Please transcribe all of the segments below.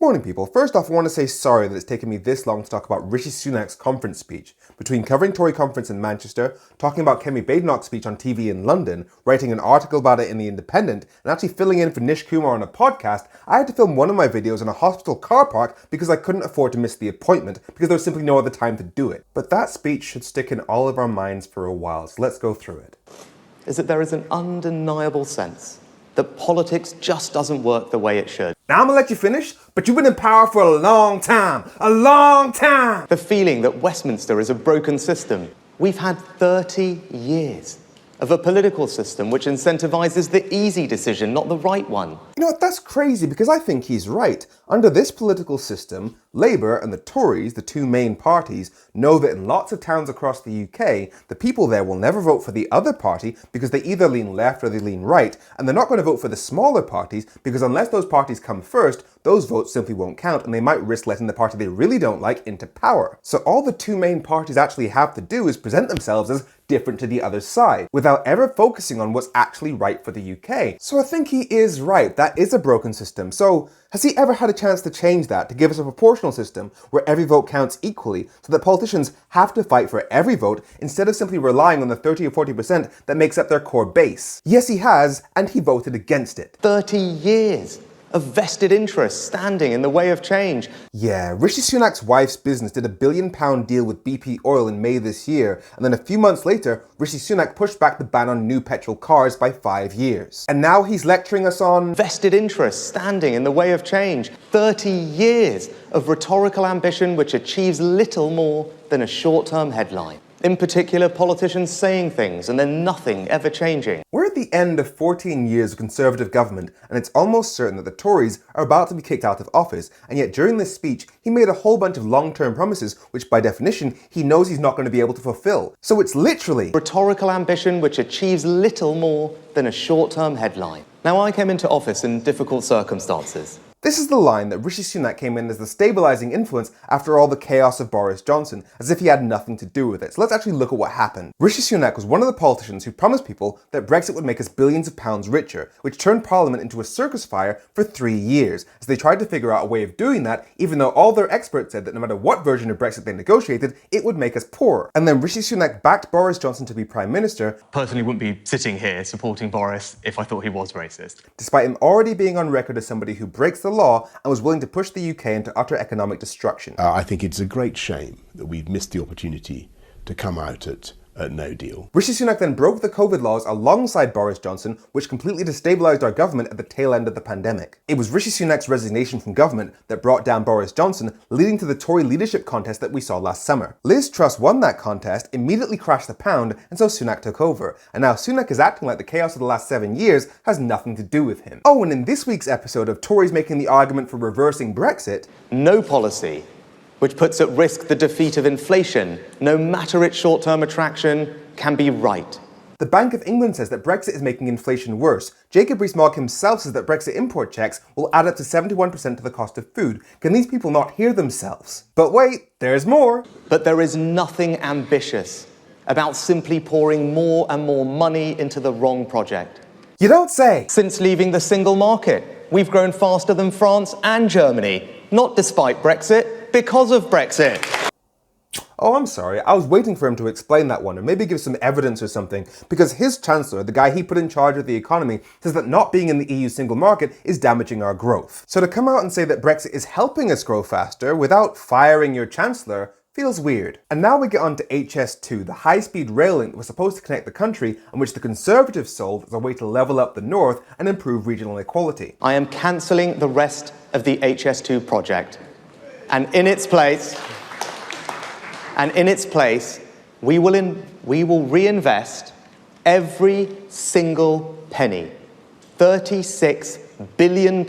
Morning people. First off, I want to say sorry that it's taken me this long to talk about Rishi Sunak's conference speech. Between covering Tory conference in Manchester, talking about Kemi Badenoch's speech on TV in London, writing an article about it in The Independent, and actually filling in for Nish Kumar on a podcast, I had to film one of my videos in a hospital car park because I couldn't afford to miss the appointment because there was simply no other time to do it. But that speech should stick in all of our minds for a while, so let's go through it. Is that there is an undeniable sense that politics just doesn't work the way it should. Now I'm gonna let you finish, but you've been in power for a long time. A long time! The feeling that Westminster is a broken system. We've had 30 years of a political system which incentivizes the easy decision, not the right one. You know what, that's crazy because I think he's right. Under this political system, Labour and the Tories, the two main parties, know that in lots of towns across the UK, the people there will never vote for the other party because they either lean left or they lean right, and they're not going to vote for the smaller parties because unless those parties come first, those votes simply won't count and they might risk letting the party they really don't like into power. So all the two main parties actually have to do is present themselves as different to the other side, without ever focusing on what's actually right for the UK. So I think he is right, that is a broken system. So has he ever had a chance to change that, to give us a proportional system where every vote counts equally, so that politicians have to fight for every vote instead of simply relying on the 30 or 40% that makes up their core base? Yes, he has, and he voted against it. 30 years of vested interests standing in the way of change. Yeah, Rishi Sunak's wife's business did a £1 billion deal with BP Oil in May this year, and then a few months later, Rishi Sunak pushed back the ban on new petrol cars by 5 years. And now he's lecturing us on vested interests standing in the way of change. 30 years of rhetorical ambition which achieves little more than a short-term headline. In particular, politicians saying things and then nothing ever changing. We're at the end of 14 years of Conservative government, and it's almost certain that the Tories are about to be kicked out of office, and yet during this speech, he made a whole bunch of long-term promises, which by definition, he knows he's not going to be able to fulfill. So it's literally rhetorical ambition which achieves little more than a short-term headline. Now, I came into office in difficult circumstances. This is the line that Rishi Sunak came in as the stabilising influence after all the chaos of Boris Johnson, as if he had nothing to do with it. So let's actually look at what happened. Rishi Sunak was one of the politicians who promised people that Brexit would make us billions of pounds richer, which turned Parliament into a circus fire for 3 years, as they tried to figure out a way of doing that, even though all their experts said that no matter what version of Brexit they negotiated, it would make us poorer. And then Rishi Sunak backed Boris Johnson to be Prime Minister. Personally wouldn't be sitting here supporting Boris if I thought he was racist. Despite him already being on record as somebody who breaks the law and was willing to push the UK into utter economic destruction. I think it's a great shame that we've missed the opportunity to come out at no deal. Rishi Sunak then broke the COVID laws alongside Boris Johnson, which completely destabilised our government at the tail end of the pandemic. It was Rishi Sunak's resignation from government that brought down Boris Johnson, leading to the Tory leadership contest that we saw last summer. Liz Truss won that contest, immediately crashed the pound, and so Sunak took over. And now Sunak is acting like the chaos of the last 7 years has nothing to do with him. Oh, and in this week's episode of Tories making the argument for reversing Brexit, no policy which puts at risk the defeat of inflation, no matter its short-term attraction, can be right. The Bank of England says that Brexit is making inflation worse. Jacob Rees-Mogg himself says that Brexit import checks will add up to 71% to the cost of food. Can these people not hear themselves? But wait, there's more. But there is nothing ambitious about simply pouring more and more money into the wrong project. You don't say. Since leaving the single market, we've grown faster than France and Germany, not despite Brexit, because of Brexit. Oh, I'm sorry. I was waiting for him to explain that one, or maybe give some evidence or something, because his chancellor, the guy he put in charge of the economy, says that not being in the EU single market is damaging our growth. So to come out and say that Brexit is helping us grow faster without firing your chancellor feels weird. And now we get on to HS2, the high-speed rail link that was supposed to connect the country and which the Conservatives sold as a way to level up the north and improve regional equality. I am cancelling the rest of the HS2 project. And in its place, we will reinvest every single penny, £36 billion,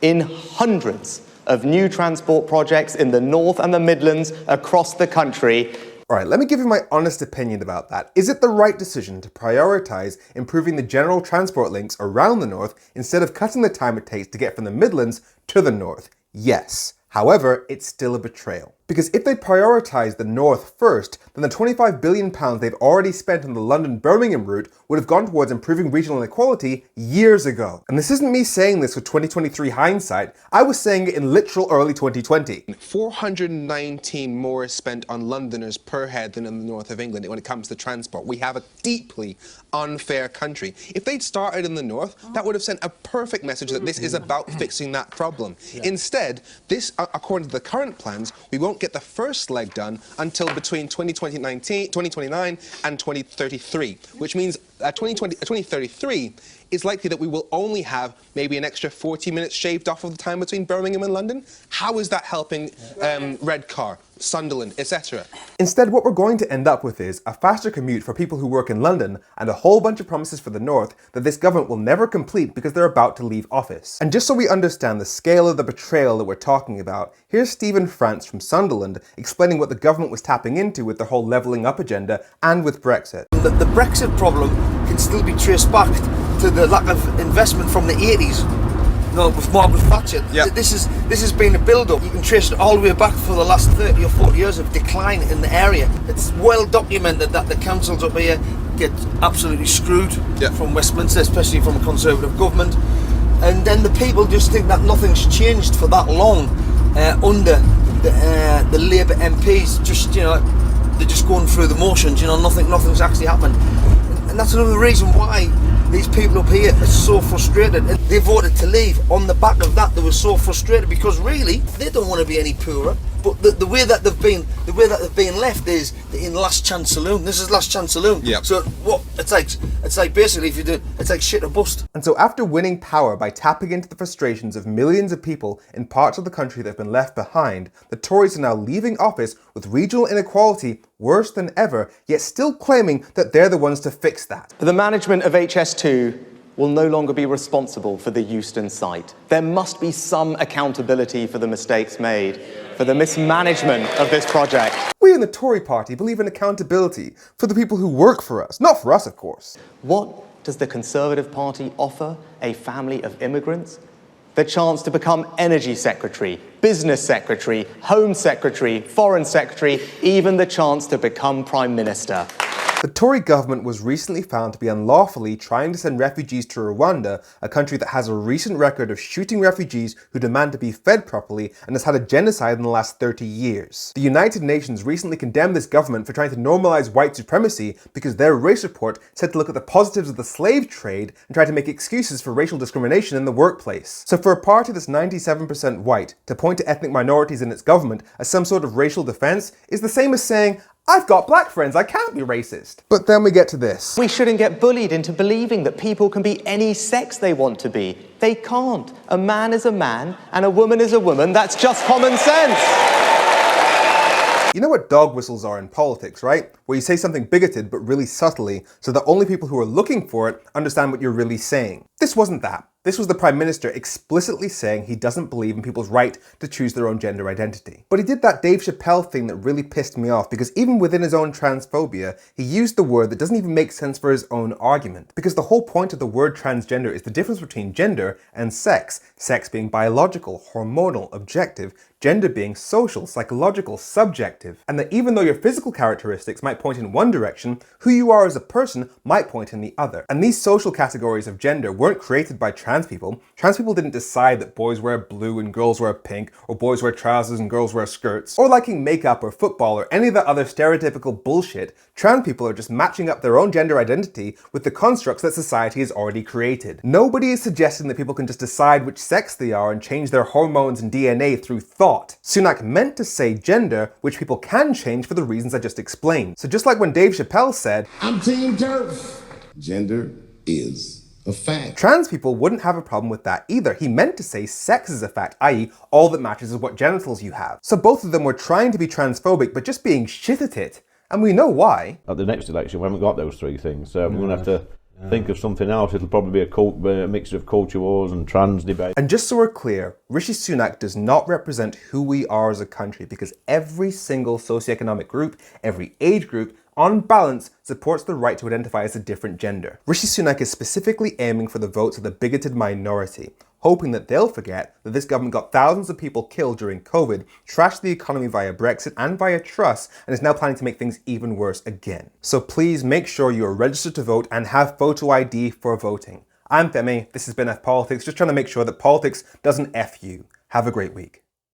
in hundreds of new transport projects in the North and the Midlands across the country. Alright, let me give you my honest opinion about that. Is it the right decision to prioritise improving the general transport links around the north instead of cutting the time it takes to get from the Midlands to the north? Yes. However, it's still a betrayal. Because if they prioritised the north first, then the £25 billion they've already spent on the London-Birmingham route would have gone towards improving regional inequality years ago. And this isn't me saying this with 2023 hindsight, I was saying it in literal early 2020. 419 more is spent on Londoners per head than in the north of England when it comes to transport. We have a deeply unfair country. If they'd started in the north, that would have sent a perfect message that this is about fixing that problem. Instead, this, according to the current plans, we won't get the first leg done until between 2029 and 2033, which means 2033 is likely that we will only have maybe an extra 40 minutes shaved off of the time between Birmingham and London. How is that helping Redcar, Sunderland, etc.? Instead, what we're going to end up with is a faster commute for people who work in London and a whole bunch of promises for the north that this government will never complete because they're about to leave office. And just so we understand the scale of the betrayal that we're talking about, here's Stephen France from Sunderland explaining what the government was tapping into with their whole levelling up agenda and with Brexit. The Brexit problem can still be traced back to the lack of investment from the 80s. With Margaret Thatcher. Yep. This has been a build-up. You can trace it all the way back for the last 30 or 40 years of decline in the area. It's well documented that the councils up here get absolutely screwed from Westminster, especially from a Conservative government. And then the people just think that nothing's changed for that long under the Labour MPs. Just, they're just going through the motions. Nothing's actually happened. And that's another reason why these people up here are so frustrated. And they voted to leave on the back of that. They were so frustrated because really they don't want to be any poorer. But the way that they've been left is in last chance saloon. This is last chance saloon. Yep. So what it's like basically if you do it's like shit or bust. And so after winning power by tapping into the frustrations of millions of people in parts of the country that have been left behind, the Tories are now leaving office with regional inequality worse than ever, yet still claiming that they're the ones to fix that. The management of HS2 will no longer be responsible for the Euston site. There must be some accountability for the mistakes made, for the mismanagement of this project. We in the Tory party believe in accountability for the people who work for us, not for us, of course. What does the Conservative Party offer a family of immigrants? The chance to become Energy Secretary, Business Secretary, Home Secretary, Foreign Secretary, even the chance to become Prime Minister. The Tory government was recently found to be unlawfully trying to send refugees to Rwanda, a country that has a recent record of shooting refugees who demand to be fed properly and has had a genocide in the last 30 years. The United Nations recently condemned this government for trying to normalize white supremacy because their race report said to look at the positives of the slave trade and try to make excuses for racial discrimination in the workplace. So for a party that's 97% white to point to ethnic minorities in its government as some sort of racial defense is the same as saying, I've got black friends, I can't be racist. But then we get to this. We shouldn't get bullied into believing that people can be any sex they want to be. They can't. A man is a man and a woman is a woman. That's just common sense. You know what dog whistles are in politics, right? Where you say something bigoted but really subtly so that only people who are looking for it understand what you're really saying. This wasn't that. This was the Prime Minister explicitly saying he doesn't believe in people's right to choose their own gender identity. But he did that Dave Chappelle thing that really pissed me off because even within his own transphobia, he used the word that doesn't even make sense for his own argument. Because the whole point of the word transgender is the difference between gender and sex. Sex being biological, hormonal, objective, gender being social, psychological, subjective. And that even though your physical characteristics might point in one direction, who you are as a person might point in the other. And these social categories of gender weren't created by trans people. Trans people didn't decide that boys wear blue and girls wear pink, or boys wear trousers and girls wear skirts, or liking makeup or football or any of that other stereotypical bullshit. Trans people are just matching up their own gender identity with the constructs that society has already created. Nobody is suggesting that people can just decide which sex they are and change their hormones and DNA through thought. Sunak meant to say gender, which people can change for the reasons I just explained. So just like when Dave Chappelle said, I'm Team Turf. Gender is a fact. Trans people wouldn't have a problem with that either. He meant to say sex is a fact, i.e. all that matters is what genitals you have. So both of them were trying to be transphobic, but just being shit at it. And we know why. At the next election, we haven't got those three things, so we're going to have to think of something else. It'll probably be a mixture of culture wars and trans debate. And just so we're clear, Rishi Sunak does not represent who we are as a country because every single socioeconomic group, every age group, on balance, supports the right to identify as a different gender. Rishi Sunak is specifically aiming for the votes of the bigoted minority. hoping that they'll forget that this government got thousands of people killed during COVID, trashed the economy via Brexit and via trusts, and is now planning to make things even worse again. So please make sure you are registered to vote and have photo ID for voting. I'm Femi, this has been F Politics, just trying to make sure that politics doesn't F you. Have a great week.